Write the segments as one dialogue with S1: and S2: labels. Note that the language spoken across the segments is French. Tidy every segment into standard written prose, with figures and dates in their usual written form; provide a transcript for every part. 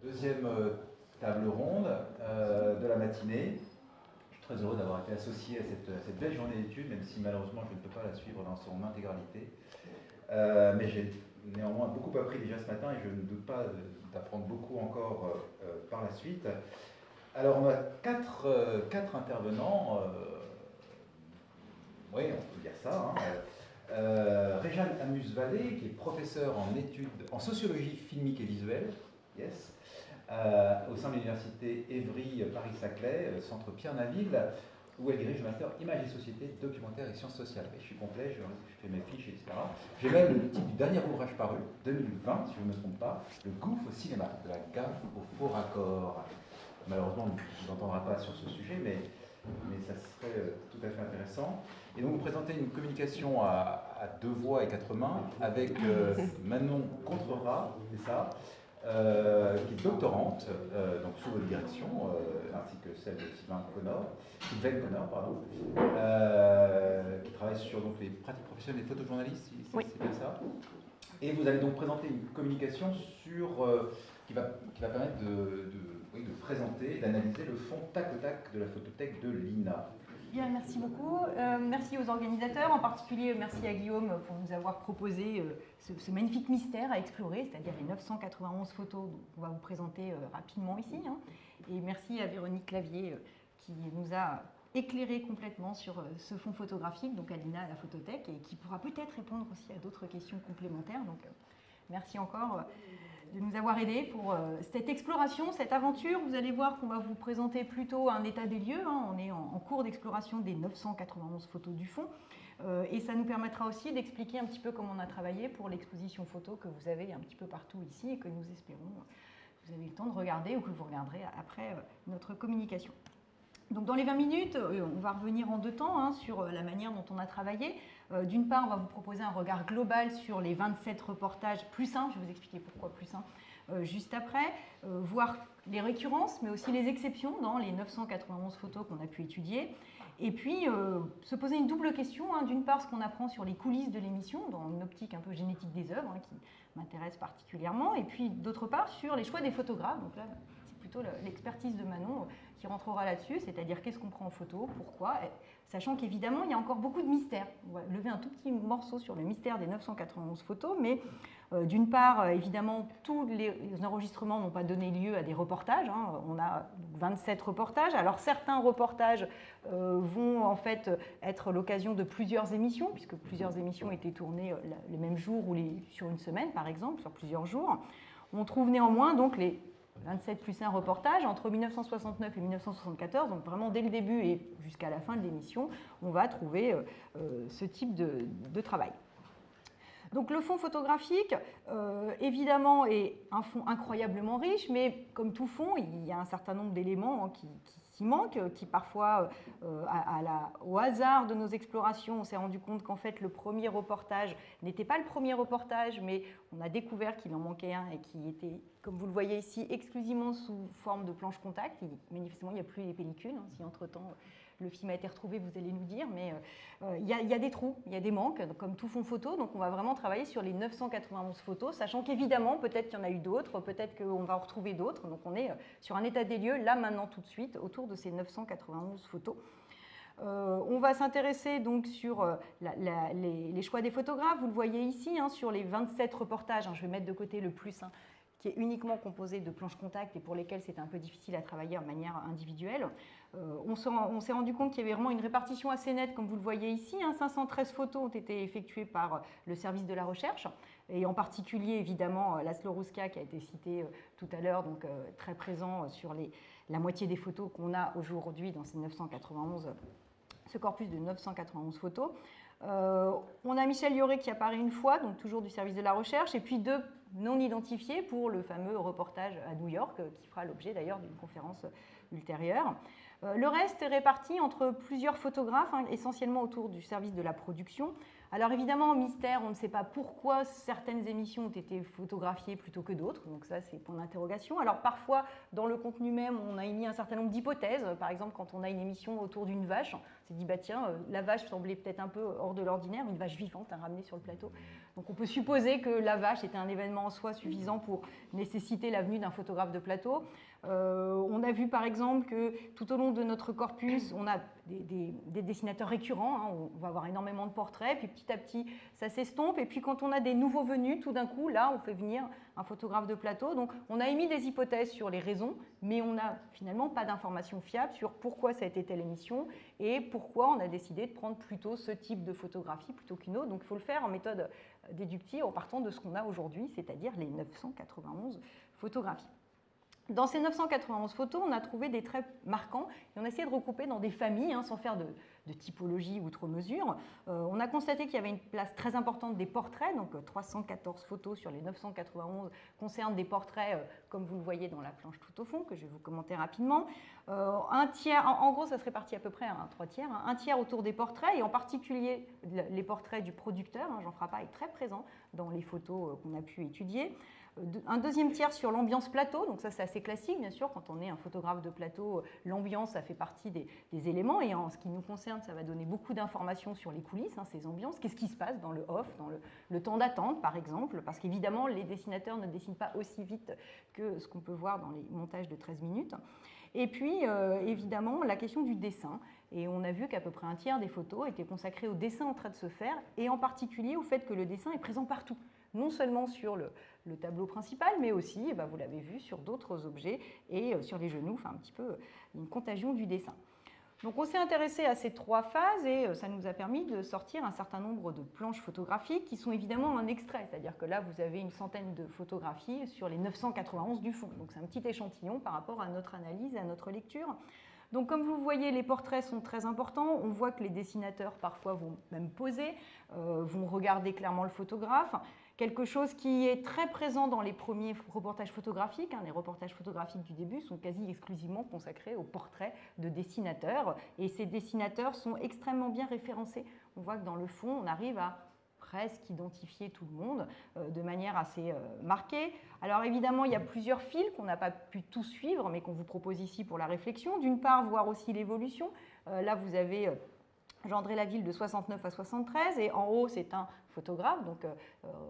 S1: Deuxième table ronde de la matinée. Je suis très heureux d'avoir été associé à cette belle journée d'études, même si malheureusement je ne peux pas la suivre dans son intégralité. Mais j'ai néanmoins beaucoup appris déjà ce matin et je ne doute pas d'apprendre beaucoup encore par la suite. Alors on a quatre intervenants, oui on peut dire ça, Réjeanne Amus-Vallée, qui est professeure en études en sociologie filmique et visuelle, yes, au sein de l'université Évry Paris-Saclay, centre Pierre Naville, où elle dirige le master Images et sociétés, documentaire et sciences sociales. Et je suis complet, je fais mes fiches, etc. J'ai même le titre du dernier ouvrage paru, 2020, si je ne me trompe pas, Le gouffre au cinéma, de la gaffe au faux raccord. Malheureusement, on ne vous entendra pas sur ce sujet, mais ça serait tout à fait intéressant. Et donc vous présentez une communication à deux voix et quatre mains avec Manon Contreras, c'est ça, qui est doctorante, donc sous votre direction, ainsi que celle de Sylvain Connor, qui travaille sur donc, les pratiques professionnelles des photojournalistes,
S2: oui.
S1: C'est bien ça. Et vous allez donc présenter une communication sur, qui va permettre de présenter, d'analyser le fond tac au tac de la photothèque de l'INA.
S2: Bien, merci beaucoup. Merci aux organisateurs, en particulier merci à Guillaume pour nous avoir proposé ce magnifique mystère à explorer, c'est-à-dire les 991 photos qu'on va vous présenter rapidement ici. Hein. Et merci à Véronique Clavier qui nous a éclairé complètement sur ce fond photographique, donc à l'INA, à la photothèque, et qui pourra peut-être répondre aussi à d'autres questions complémentaires. Donc merci encore de nous avoir aidés pour cette exploration, cette aventure. Vous allez voir qu'on va vous présenter plutôt un état des lieux. Hein. On est en cours d'exploration des 991 photos du fond. Et ça nous permettra aussi d'expliquer un petit peu comment on a travaillé pour l'exposition photo que vous avez un petit peu partout ici et que nous espérons que vous avez le temps de regarder ou que vous regarderez après notre communication. Donc dans les 20 minutes, on va revenir en deux temps hein, sur la manière dont on a travaillé. D'une part, on va vous proposer un regard global sur les 27 reportages plus un, je vais vous expliquer pourquoi plus un juste après, voir les récurrences, mais aussi les exceptions dans les 991 photos qu'on a pu étudier. Et puis, se poser une double question. Hein, d'une part, ce qu'on apprend sur les coulisses de l'émission, dans une optique un peu génétique des œuvres, hein, qui m'intéresse particulièrement. Et puis, d'autre part, sur les choix des photographes. Donc là, c'est plutôt l'expertise de Manon qui rentrera là-dessus, c'est-à-dire qu'est-ce qu'on prend en photo, pourquoi, sachant qu'évidemment, il y a encore beaucoup de mystères. On va lever un tout petit morceau sur le mystère des 991 photos, mais d'une part, évidemment, tous les enregistrements n'ont pas donné lieu à des reportages. Hein. On a 27 reportages. Alors, certains reportages vont en fait être l'occasion de plusieurs émissions, puisque plusieurs émissions étaient tournées le même jour ou sur une semaine, par exemple, sur plusieurs jours. On trouve néanmoins donc les 27 plus 1 reportages entre 1969 et 1974, donc vraiment dès le début et jusqu'à la fin de l'émission, on va trouver ce type de travail. Donc le fond photographique, évidemment, est un fond incroyablement riche, mais comme tout fond, il y a un certain nombre d'éléments hein, qui manquent, qui parfois, au hasard de nos explorations, on s'est rendu compte qu'en fait le premier reportage n'était pas le premier reportage, mais on a découvert qu'il en manquait un et qui était, comme vous le voyez ici, exclusivement sous forme de planche contact. Manifestement, il n'y a plus les pellicules, hein, si entre-temps le film a été retrouvé, vous allez nous dire, mais il y a des trous, il y a des manques, comme tout fond photo, donc on va vraiment travailler sur les 991 photos, sachant qu'évidemment, peut-être qu'il y en a eu d'autres, peut-être qu'on va en retrouver d'autres, donc on est sur un état des lieux, là, maintenant, tout de suite, autour de ces 991 photos. On va s'intéresser donc sur les choix des photographes, vous le voyez ici, hein, sur les 27 reportages, hein, je vais mettre de côté le plus, hein, qui est uniquement composé de planches contact et pour lesquelles c'est un peu difficile à travailler de manière individuelle. On s'est rendu compte qu'il y avait vraiment une répartition assez nette, comme vous le voyez ici. Hein, 513 photos ont été effectuées par le service de la recherche, et en particulier, évidemment, Laszlo Ruska, qui a été cité tout à l'heure, donc très présent sur la moitié des photos qu'on a aujourd'hui dans ces 991, ce corpus de 991 photos. On a Michel Lioré qui apparaît une fois, donc toujours du service de la recherche, et puis deux non identifiés pour le fameux reportage à New York, qui fera l'objet d'ailleurs d'une conférence ultérieure. Le reste est réparti entre plusieurs photographes, hein, essentiellement autour du service de la production. Alors évidemment, mystère, on ne sait pas pourquoi certaines émissions ont été photographiées plutôt que d'autres, donc ça c'est point d'interrogation. Alors parfois, dans le contenu même, on a émis un certain nombre d'hypothèses. Par exemple, quand on a une émission autour d'une vache, s'est dit, bah tiens, la vache semblait peut-être un peu hors de l'ordinaire, une vache vivante à ramener sur le plateau. Donc on peut supposer que la vache était un événement en soi suffisant pour nécessiter la venue d'un photographe de plateau. On a vu par exemple que tout au long de notre corpus, on a des dessinateurs récurrents, hein, on va avoir énormément de portraits, puis petit à petit ça s'estompe, et puis quand on a des nouveaux venus, tout d'un coup, là, on fait venir un photographe de plateau. Donc on a émis des hypothèses sur les raisons, mais on n'a finalement pas d'informations fiables sur pourquoi ça a été telle émission et pourquoi on a décidé de prendre plutôt ce type de photographie plutôt qu'une autre. Donc il faut le faire en méthode déductive en partant de ce qu'on a aujourd'hui, c'est-à-dire les 991 photographies. Dans ces 991 photos, on a trouvé des traits marquants et on a essayé de recouper dans des familles, hein, sans faire de typologie outre mesure. On a constaté qu'il y avait une place très importante des portraits, donc 314 photos sur les 991 concernent des portraits, comme vous le voyez dans la planche tout au fond, que je vais vous commenter rapidement. Un tiers, en gros, ça se répartit à peu près à 3 tiers, hein, un tiers autour des portraits, et en particulier les portraits du producteur, hein, Jean Frappat est très présent dans les photos qu'on a pu étudier. Un deuxième tiers sur l'ambiance plateau, donc ça c'est assez classique bien sûr, quand on est un photographe de plateau, l'ambiance ça fait partie des éléments, et en ce qui nous concerne ça va donner beaucoup d'informations sur les coulisses, hein, ces ambiances, qu'est-ce qui se passe dans le off, dans le temps d'attente par exemple, parce qu'évidemment les dessinateurs ne dessinent pas aussi vite que ce qu'on peut voir dans les montages de 13 minutes. Et puis évidemment la question du dessin, et on a vu qu'à peu près un tiers des photos étaient consacrées au dessin en train de se faire, et en particulier au fait que le dessin est présent partout, non seulement sur le tableau principal, mais aussi, vous l'avez vu, sur d'autres objets et sur les genoux, enfin un petit peu une contagion du dessin. Donc on s'est intéressé à ces 3 phases et ça nous a permis de sortir un certain nombre de planches photographiques qui sont évidemment un extrait, c'est-à-dire que là vous avez une centaine de photographies sur les 991 du fond, donc c'est un petit échantillon par rapport à notre analyse et à notre lecture. Donc comme vous voyez, les portraits sont très importants, on voit que les dessinateurs parfois vont même poser, vont regarder clairement le photographe. Quelque chose qui est très présent dans les premiers reportages photographiques, hein, les reportages photographiques du début sont quasi exclusivement consacrés aux portraits de dessinateurs, et ces dessinateurs sont extrêmement bien référencés. On voit que dans le fond, on arrive à presque identifier tout le monde de manière assez marquée. Alors évidemment, il y a plusieurs fils qu'on n'a pas pu tous suivre, mais qu'on vous propose ici pour la réflexion. D'une part, voir aussi l'évolution. Là, vous avez Jean-André Laville de 69 à 73, et en haut, c'est un photographe, donc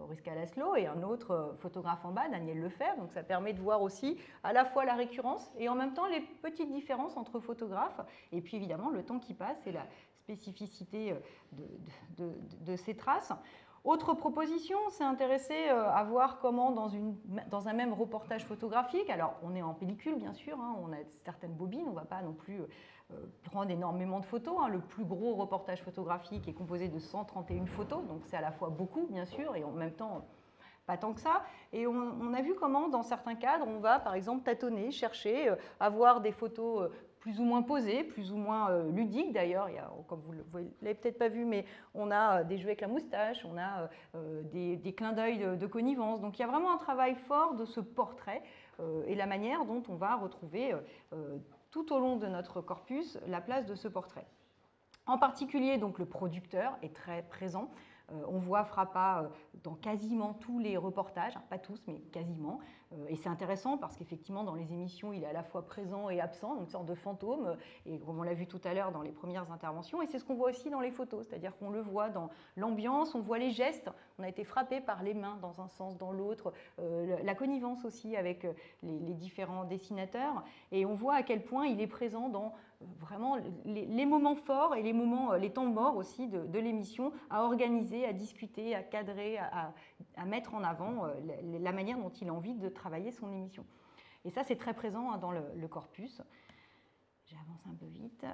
S2: Risca Laszlo, et un autre photographe en bas, Daniel Lefebvre. Donc ça permet de voir aussi à la fois la récurrence et en même temps les petites différences entre photographes, et puis évidemment le temps qui passe et la spécificité de ces traces. Autre proposition, c'est intéressé à voir comment dans un même reportage photographique, alors on est en pellicule bien sûr, hein, on a certaines bobines, on ne va pas non plus prendre énormément de photos, hein. Le plus gros reportage photographique est composé de 131 photos, donc c'est à la fois beaucoup bien sûr et en même temps pas tant que ça. Et on a vu comment dans certains cadres on va par exemple tâtonner, chercher, avoir des photos plus ou moins posées, plus ou moins ludiques d'ailleurs, comme vous ne l'avez peut-être pas vu, mais on a des jeux avec la moustache, on a des clins d'œil de connivence, donc il y a vraiment un travail fort de ce portrait et la manière dont on va retrouver tout au long de notre corpus la place de ce portrait. En particulier, donc, le producteur est très présent. On voit Frappat dans quasiment tous les reportages, pas tous, mais quasiment. Et c'est intéressant parce qu'effectivement, dans les émissions, il est à la fois présent et absent, donc une sorte de fantôme, et comme on l'a vu tout à l'heure dans les premières interventions. Et c'est ce qu'on voit aussi dans les photos, c'est-à-dire qu'on le voit dans l'ambiance, on voit les gestes, on a été frappé par les mains dans un sens, dans l'autre, la connivence aussi avec les différents dessinateurs. Et on voit à quel point il est présent dans vraiment les moments forts et les temps morts aussi de l'émission, à organiser, à discuter, à cadrer, à mettre en avant la manière dont il a envie de travailler son émission. Et ça, c'est très présent dans le corpus. J'avance un peu vite.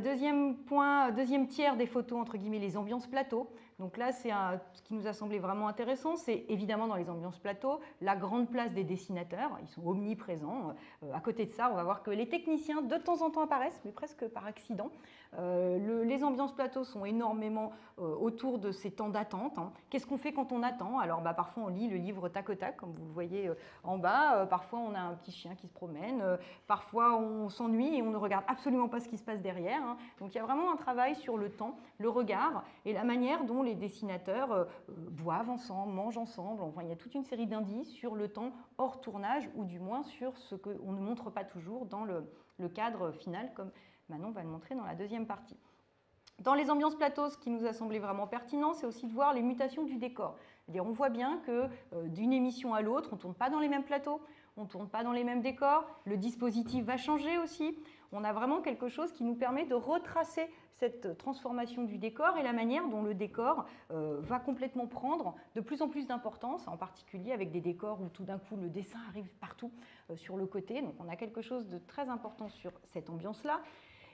S2: Deuxième point, deuxième tiers des photos, entre guillemets, les ambiances plateau. Donc là, c'est ce qui nous a semblé vraiment intéressant, c'est évidemment dans les ambiances plateau, la grande place des dessinateurs, ils sont omniprésents. À côté de ça, on va voir que les techniciens de temps en temps apparaissent, mais presque par accident. Les ambiances plateau sont énormément autour de ces temps d'attente. Hein. Qu'est-ce qu'on fait quand on attend? Alors parfois on lit le livre tac au tac, comme vous le voyez en bas. Parfois on a un petit chien qui se promène. Parfois on s'ennuie et on ne regarde absolument pas ce qui se passe derrière. Hein. Donc il y a vraiment un travail sur le temps, le regard et la manière dont les dessinateurs boivent ensemble, mangent ensemble. Enfin, il y a toute une série d'indices sur le temps hors tournage ou du moins sur ce qu'on ne montre pas toujours dans le cadre final, comme Manon va le montrer dans la deuxième partie. Dans les ambiances plateaux, ce qui nous a semblé vraiment pertinent, c'est aussi de voir les mutations du décor. C'est-à-dire, on voit bien que d'une émission à l'autre, on ne tourne pas dans les mêmes plateaux, on ne tourne pas dans les mêmes décors, le dispositif va changer aussi. On a vraiment quelque chose qui nous permet de retracer cette transformation du décor et la manière dont le décor va complètement prendre de plus en plus d'importance, en particulier avec des décors où tout d'un coup le dessin arrive partout sur le côté. Donc on a quelque chose de très important sur cette ambiance-là.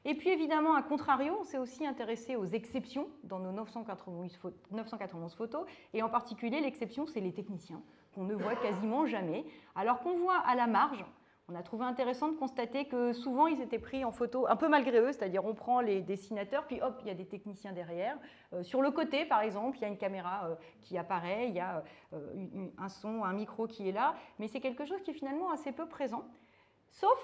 S2: Et puis évidemment, à contrario, on s'est aussi intéressé aux exceptions dans nos 991 photos, et en particulier l'exception, c'est les techniciens, qu'on ne voit quasiment jamais, alors qu'on voit à la marge. On a trouvé intéressant de constater que souvent ils étaient pris en photo un peu malgré eux, c'est-à-dire on prend les dessinateurs, puis hop, il y a des techniciens derrière. Sur le côté, par exemple, il y a une caméra qui apparaît, il y a un son, un micro qui est là, mais c'est quelque chose qui est finalement assez peu présent, sauf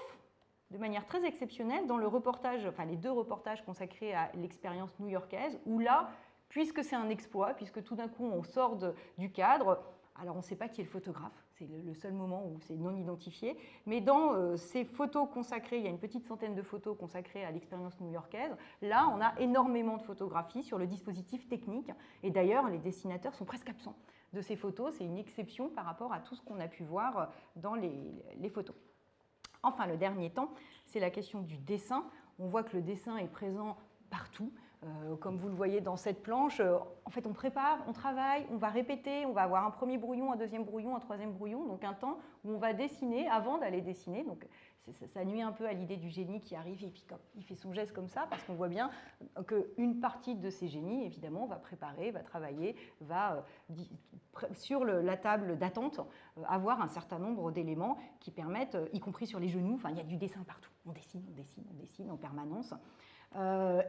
S2: de manière très exceptionnelle dans le reportage, enfin les 2 reportages consacrés à l'expérience new-yorkaise, où là, puisque c'est un exploit, puisque tout d'un coup on sort du cadre, alors on ne sait pas qui est le photographe, c'est le seul moment où c'est non identifié, mais dans ces photos consacrées, il y a une petite centaine de photos consacrées à l'expérience new-yorkaise, là on a énormément de photographies sur le dispositif technique, et d'ailleurs les dessinateurs sont presque absents de ces photos, c'est une exception par rapport à tout ce qu'on a pu voir dans les photos. Enfin, le dernier temps, c'est la question du dessin. On voit que le dessin est présent partout. Comme vous le voyez dans cette planche, en fait, on prépare, on travaille, on va répéter, on va avoir un premier brouillon, un deuxième brouillon, un troisième brouillon, donc un temps où on va dessiner avant d'aller dessiner. Donc, ça nuit un peu à l'idée du génie qui arrive et puis il fait son geste comme ça, parce qu'on voit bien qu'une partie de ces génies, évidemment, va préparer, va travailler, va, sur la table d'attente, avoir un certain nombre d'éléments qui permettent, y compris sur les genoux, enfin, il y a du dessin partout. On dessine, on dessine, on dessine en permanence.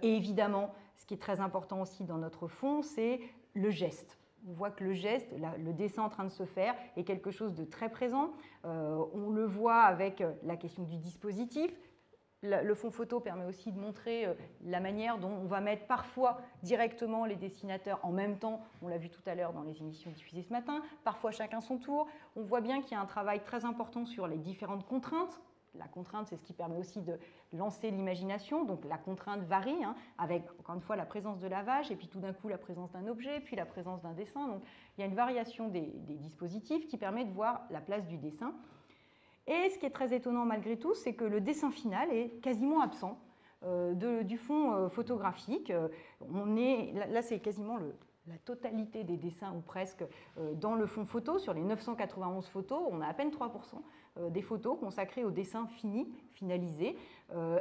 S2: Et évidemment, ce qui est très important aussi dans notre fond, c'est le geste. On voit que le geste, le dessin en train de se faire, est quelque chose de très présent. On le voit avec la question du dispositif. Le fond photo permet aussi de montrer la manière dont on va mettre parfois directement les dessinateurs en même temps. On l'a vu tout à l'heure dans les émissions diffusées ce matin. Parfois chacun son tour. On voit bien qu'il y a un travail très important sur les différentes contraintes. La contrainte, c'est ce qui permet aussi de lancer l'imagination. Donc la contrainte varie, avec encore une fois la présence de lavage, et puis tout d'un coup la présence d'un objet, puis la présence d'un dessin. Donc il y a une variation des dispositifs qui permet de voir la place du dessin. Et ce qui est très étonnant malgré tout, c'est que le dessin final est quasiment absent du fond photographique. Là, c'est quasiment la totalité des dessins, ou presque, dans le fond photo. Sur les 991 photos, on a à peine 3% des photos consacrées au dessin fini, finalisé.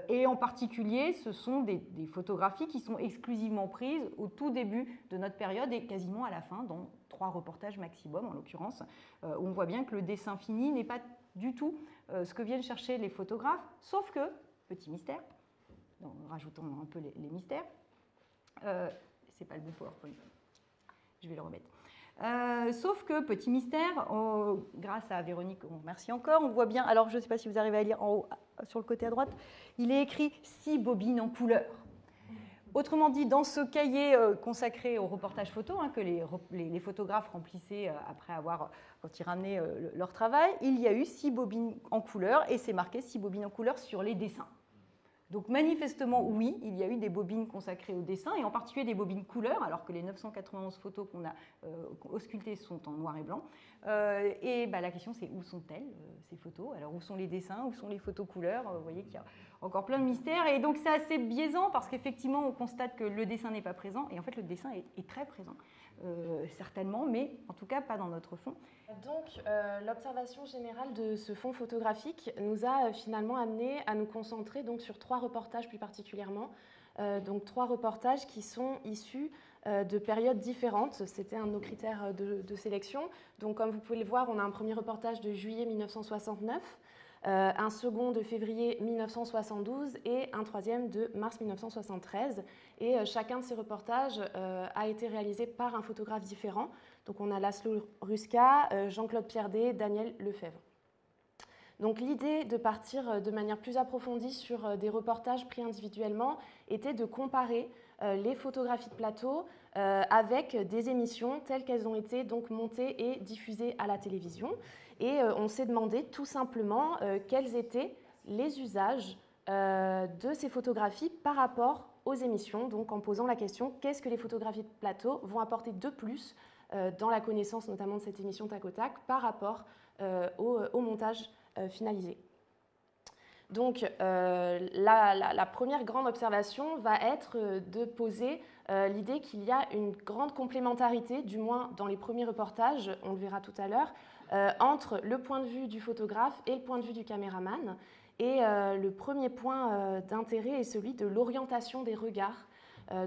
S2: Et en particulier, ce sont des photographies qui sont exclusivement prises au tout début de notre période et quasiment à la fin, dans 3 reportages maximum en l'occurrence, où on voit bien que le dessin fini n'est pas du tout ce que viennent chercher les photographes, sauf que, petit mystère, en rajoutant un peu les mystères, c'est pas le bon PowerPoint, je vais le remettre. Sauf que, petit mystère, grâce à Véronique, on remercie encore, on voit bien, alors je ne sais pas si vous arrivez à lire en haut, sur le côté à droite, il est écrit 6 bobines en couleur. Autrement dit, dans ce cahier consacré au reportage photo, que les photographes remplissaient quand ils ramenaient leur travail, il y a eu 6 bobines en couleur, et c'est marqué 6 bobines en couleur sur les dessins. Donc manifestement, oui, il y a eu des bobines consacrées au dessin, et en particulier des bobines couleurs, alors que les 991 photos qu'on a auscultées sont en noir et blanc. Et la question, c'est où sont-elles, ces photos? Alors, où sont les dessins? Où sont les photos couleurs? Vous voyez qu'il y a encore plein de mystères. Et donc, c'est assez biaisant, parce qu'effectivement, on constate que le dessin n'est pas présent, et en fait, le dessin est très présent, certainement, mais en tout cas, pas dans notre fond.
S3: Donc, l'observation générale de ce fond photographique nous a finalement amené à nous concentrer donc, sur 3 reportages plus particulièrement. Donc 3 reportages qui sont issus de périodes différentes. C'était un de nos critères de sélection. Donc, comme vous pouvez le voir, on a un premier reportage de juillet 1969, un second de février 1972 et un troisième de mars 1973. Et chacun de ces reportages a été réalisé par un photographe différent. Donc on a Laszlo Ruska, Jean-Claude Pierdet, Daniel Lefebvre. Donc l'idée de partir de manière plus approfondie sur des reportages pris individuellement était de comparer les photographies de plateau avec des émissions telles qu'elles ont été donc montées et diffusées à la télévision. Et on s'est demandé tout simplement quels étaient les usages de ces photographies par rapport aux émissions, donc en posant la question qu'est-ce que les photographies de plateau vont apporter de plus dans la connaissance notamment de cette émission tac au tac par rapport au montage finalisé. Donc la première grande observation va être de poser l'idée qu'il y a une grande complémentarité, du moins dans les premiers reportages, on le verra tout à l'heure, entre le point de vue du photographe et le point de vue du caméraman. Et le premier point d'intérêt est celui de l'orientation des regards.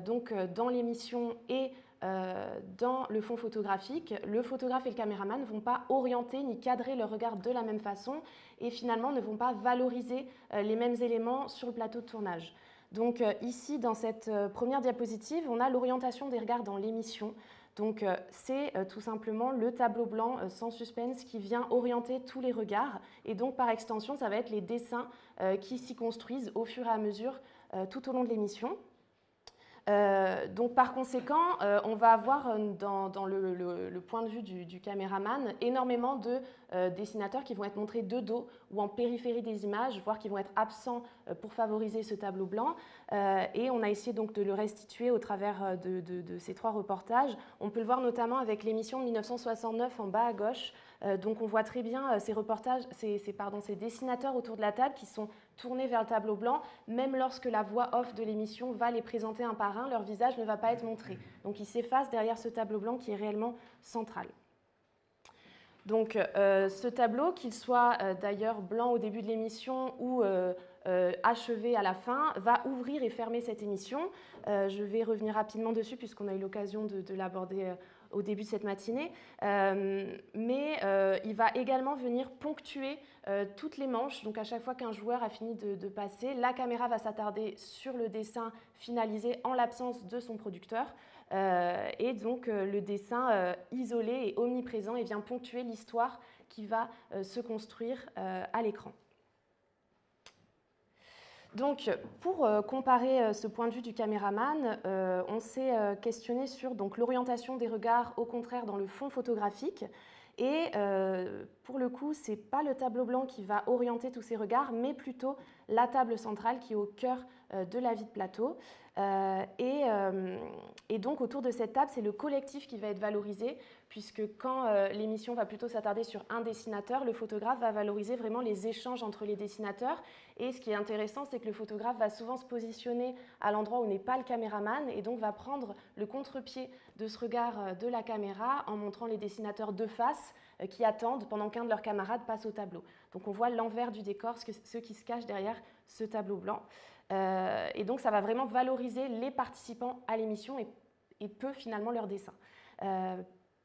S3: Donc dans l'émission et dans le fond photographique, le photographe et le caméraman ne vont pas orienter ni cadrer leur regard de la même façon et finalement ne vont pas valoriser les mêmes éléments sur le plateau de tournage. Donc ici, dans cette première diapositive, on a l'orientation des regards dans l'émission. Donc c'est tout simplement le tableau blanc sans suspense qui vient orienter tous les regards et donc par extension, ça va être les dessins qui s'y construisent au fur et à mesure tout au long de l'émission. Donc par conséquent, on va avoir dans le point de vue du caméraman énormément de dessinateurs qui vont être montrés de dos ou en périphérie des images, voire qui vont être absents pour favoriser ce tableau blanc. Et on a essayé donc de le restituer au travers de ces 3 reportages. On peut le voir notamment avec l'émission de 1969 en bas à gauche. Donc on voit très bien ces reportages, ces dessinateurs autour de la table qui sont tournés vers le tableau blanc. Même lorsque la voix off de l'émission va les présenter un par un, leur visage ne va pas être montré. Donc ils s'effacent derrière ce tableau blanc qui est réellement central. Donc ce tableau, qu'il soit d'ailleurs blanc au début de l'émission ou achevé à la fin, va ouvrir et fermer cette émission. Je vais revenir rapidement dessus puisqu'on a eu l'occasion de l'aborder au début de cette matinée, mais il va également venir ponctuer toutes les manches. Donc à chaque fois qu'un joueur a fini de passer, la caméra va s'attarder sur le dessin finalisé en l'absence de son producteur, et donc le dessin isolé et omniprésent et vient ponctuer l'histoire qui va se construire à l'écran. Donc, pour comparer ce point de vue du caméraman, on s'est questionné sur l'orientation des regards, au contraire, dans le fond photographique. Et pour le coup, ce n'est pas le tableau blanc qui va orienter tous ces regards, mais plutôt la table centrale qui est au cœur de la vie de plateau. Et donc, autour de cette table, c'est le collectif qui va être valorisé, puisque quand l'émission va plutôt s'attarder sur un dessinateur, le photographe va valoriser vraiment les échanges entre les dessinateurs. Et ce qui est intéressant, c'est que le photographe va souvent se positionner à l'endroit où n'est pas le caméraman et donc va prendre le contre-pied de ce regard de la caméra en montrant les dessinateurs de face qui attendent pendant qu'un de leurs camarades passe au tableau. Donc on voit l'envers du décor, ce qui se cache derrière ce tableau blanc. Et donc ça va vraiment valoriser les participants à l'émission et peu finalement leur dessin.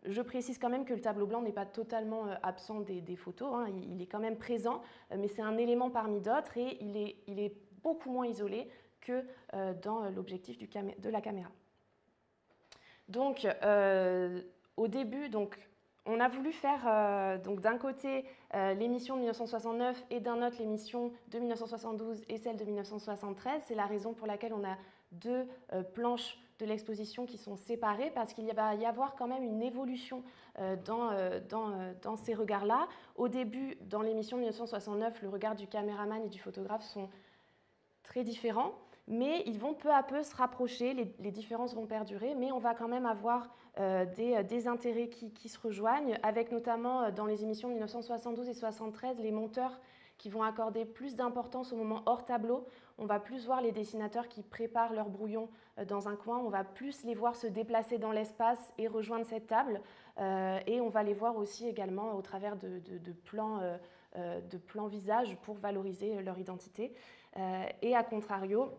S3: Je précise quand même que le tableau blanc n'est pas totalement absent des photos, hein, il est quand même présent, mais c'est un élément parmi d'autres et il est beaucoup moins isolé que dans l'objectif de la caméra. Donc au début, on a voulu faire d'un côté l'émission de 1969 et d'un autre l'émission de 1972 et celle de 1973. C'est la raison pour laquelle on a 2 planches de l'exposition qui sont séparées parce qu'il va y avoir quand même une évolution dans ces regards-là. Au début, dans l'émission de 1969, le regard du caméraman et du photographe sont très différents, mais ils vont peu à peu se rapprocher, les différences vont perdurer, mais on va quand même avoir des intérêts qui se rejoignent, avec notamment dans les émissions de 1972 et 73, les monteurs qui vont accorder plus d'importance au moment hors tableau. On va plus voir les dessinateurs qui préparent leur brouillon dans un coin, on va plus les voir se déplacer dans l'espace et rejoindre cette table, et on va les voir aussi également au travers de plans visage pour valoriser leur identité. Et à contrario,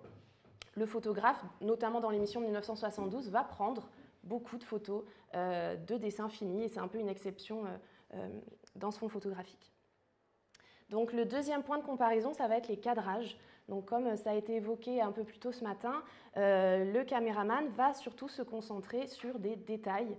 S3: le photographe, notamment dans l'émission de 1972, va prendre beaucoup de photos de dessins finis, et c'est un peu une exception dans ce fond photographique. Donc le deuxième point de comparaison, ça va être les cadrages. Donc comme ça a été évoqué un peu plus tôt ce matin, le caméraman va surtout se concentrer sur des détails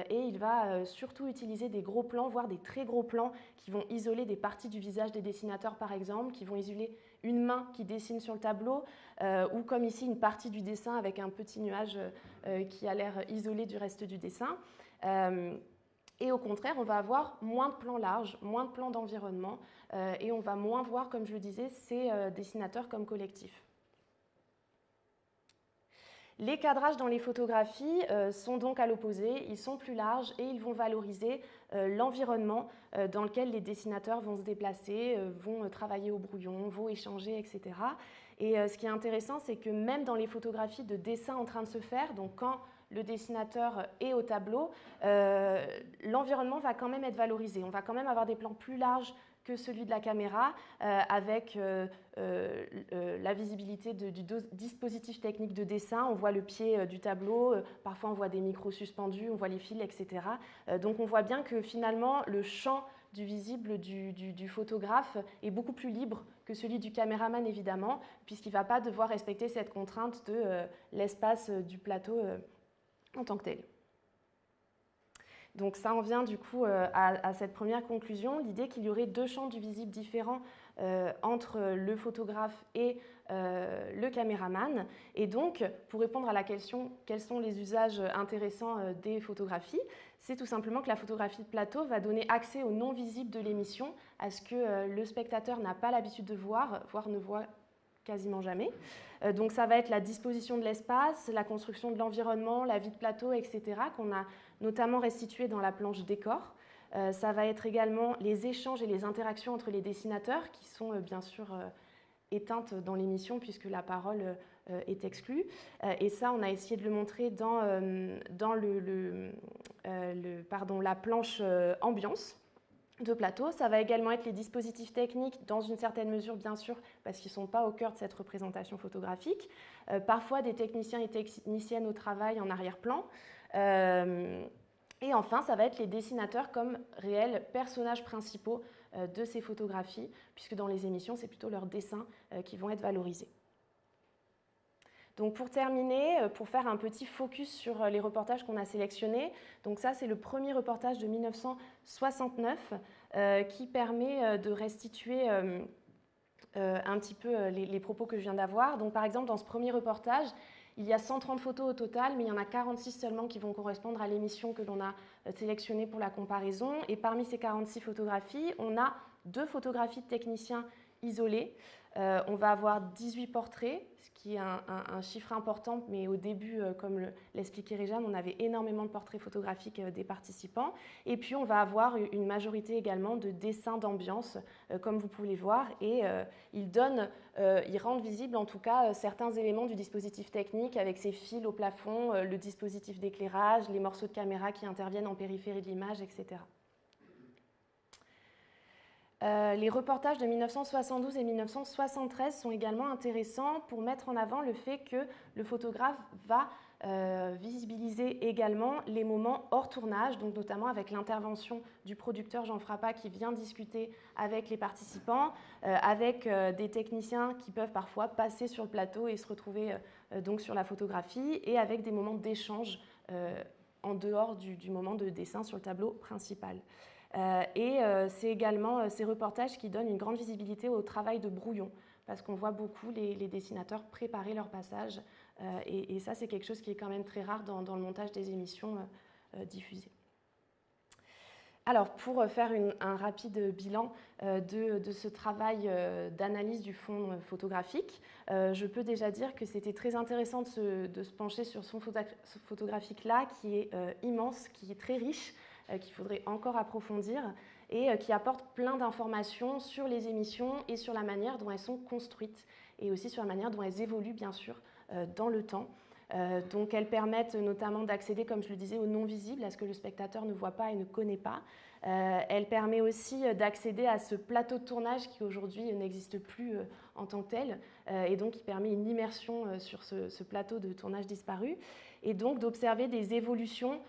S3: et il va surtout utiliser des gros plans, voire des très gros plans qui vont isoler des parties du visage des dessinateurs par exemple, qui vont isoler une main qui dessine sur le tableau ou comme ici une partie du dessin avec un petit nuage qui a l'air isolé du reste du dessin. Et au contraire, on va avoir moins de plans larges, moins de plans d'environnement, et on va moins voir, comme je le disais, ces dessinateurs comme collectifs. Les cadrages dans les photographies sont donc à l'opposé, ils sont plus larges et ils vont valoriser l'environnement dans lequel les dessinateurs vont se déplacer, vont travailler au brouillon, vont échanger, etc. Et ce qui est intéressant, c'est que même dans les photographies de dessin en train de se faire, donc quand le dessinateur est au tableau, l'environnement va quand même être valorisé. On va quand même avoir des plans plus larges que celui de la caméra, avec la visibilité du dispositif technique de dessin. On voit le pied du tableau, parfois on voit des micros suspendus, on voit les fils, etc. Donc on voit bien que finalement le champ du visible du photographe est beaucoup plus libre que celui du caméraman, évidemment, puisqu'il ne va pas devoir respecter cette contrainte de l'espace du plateau en tant que tel. Donc ça en vient du coup à cette première conclusion, l'idée qu'il y aurait deux champs du visible différents entre le photographe et le caméraman. Et donc, pour répondre à la question quels sont les usages intéressants des photographies, c'est tout simplement que la photographie de plateau va donner accès au non visible de l'émission, à ce que le spectateur n'a pas l'habitude de voir, voire ne voit quasiment jamais. Donc ça va être la disposition de l'espace, la construction de l'environnement, la vie de plateau, etc., qu'on a notamment restitué dans la planche décor. Ça va être également les échanges et les interactions entre les dessinateurs, qui sont bien sûr éteintes dans l'émission puisque la parole est exclue. Et ça, on a essayé de le montrer dans la planche ambiance de plateau. Ça va également être les dispositifs techniques, dans une certaine mesure bien sûr, parce qu'ils ne sont pas au cœur de cette représentation photographique. Parfois des techniciens et techniciennes au travail en arrière-plan. Et enfin, ça va être les dessinateurs comme réels personnages principaux de ces photographies, puisque dans les émissions, c'est plutôt leurs dessins qui vont être valorisés. Donc pour terminer, pour faire un petit focus sur les reportages qu'on a sélectionnés, donc ça c'est le premier reportage de 1969 qui permet de restituer un petit peu les propos que je viens d'avoir. Donc par exemple dans ce premier reportage, il y a 130 photos au total, mais il y en a 46 seulement qui vont correspondre à l'émission que l'on a sélectionnée pour la comparaison. Et parmi ces 46 photographies, on a 2 photographies de techniciens isolées. On va avoir 18 portraits, ce qui est un chiffre important, mais au début, comme l'expliquait Réjeanne, on avait énormément de portraits photographiques des participants. Et puis, on va avoir une majorité également de dessins d'ambiance, comme vous pouvez voir, et ils rendent visibles en tout cas certains éléments du dispositif technique, avec ses fils au plafond, le dispositif d'éclairage, les morceaux de caméra qui interviennent en périphérie de l'image, etc. Les reportages de 1972 et 1973 sont également intéressants pour mettre en avant le fait que le photographe va visibiliser également les moments hors tournage, donc notamment avec l'intervention du producteur Jean Frappa qui vient discuter avec les participants, avec des techniciens qui peuvent parfois passer sur le plateau et se retrouver donc sur la photographie, et avec des moments d'échange en dehors du moment de dessin sur le tableau principal. C'est également ces reportages qui donnent une grande visibilité au travail de brouillon, parce qu'on voit beaucoup les dessinateurs préparer leur passage, et ça c'est quelque chose qui est quand même très rare dans le montage des émissions diffusées. Alors pour faire un rapide bilan de ce travail d'analyse du fond photographique, je peux déjà dire que c'était très intéressant de se pencher sur ce fond photographique-là, qui est immense, qui est très riche, qu'il faudrait encore approfondir, et qui apporte plein d'informations sur les émissions et sur la manière dont elles sont construites, et aussi sur la manière dont elles évoluent bien sûr dans le temps. Donc elles permettent notamment d'accéder, comme je le disais, au non visible, à ce que le spectateur ne voit pas et ne connaît pas. Elle permet aussi d'accéder à ce plateau de tournage qui aujourd'hui n'existe plus en tant que tel, et donc qui permet une immersion sur ce plateau de tournage disparu, et donc d'observer des évolutions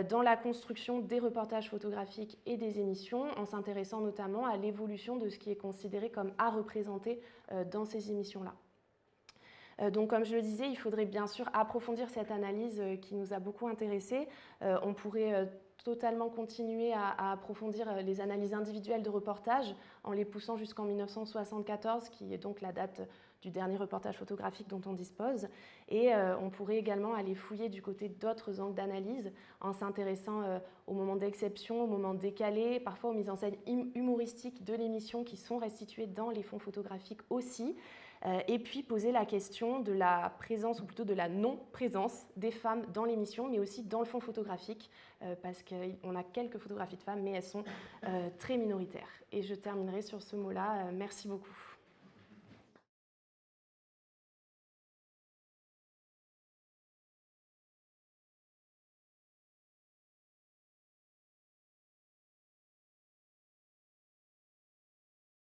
S3: dans la construction des reportages photographiques et des émissions, en s'intéressant notamment à l'évolution de ce qui est considéré comme à représenter dans ces émissions-là. Donc comme je le disais, il faudrait bien sûr approfondir cette analyse qui nous a beaucoup intéressés. On pourrait totalement continuer à approfondir les analyses individuelles de reportages en les poussant jusqu'en 1974, qui est donc la date du dernier reportage photographique dont on dispose. Et on pourrait également aller fouiller du côté d'autres angles d'analyse en s'intéressant aux moments d'exception, aux moments décalés, parfois aux mises en scène humoristiques de l'émission qui sont restituées dans les fonds photographiques aussi. Et puis poser la question de la présence, ou plutôt de la non-présence des femmes dans l'émission, mais aussi dans le fond photographique, parce qu'on a quelques photographies de femmes, mais elles sont très minoritaires. Et je terminerai sur ce mot-là. Merci beaucoup.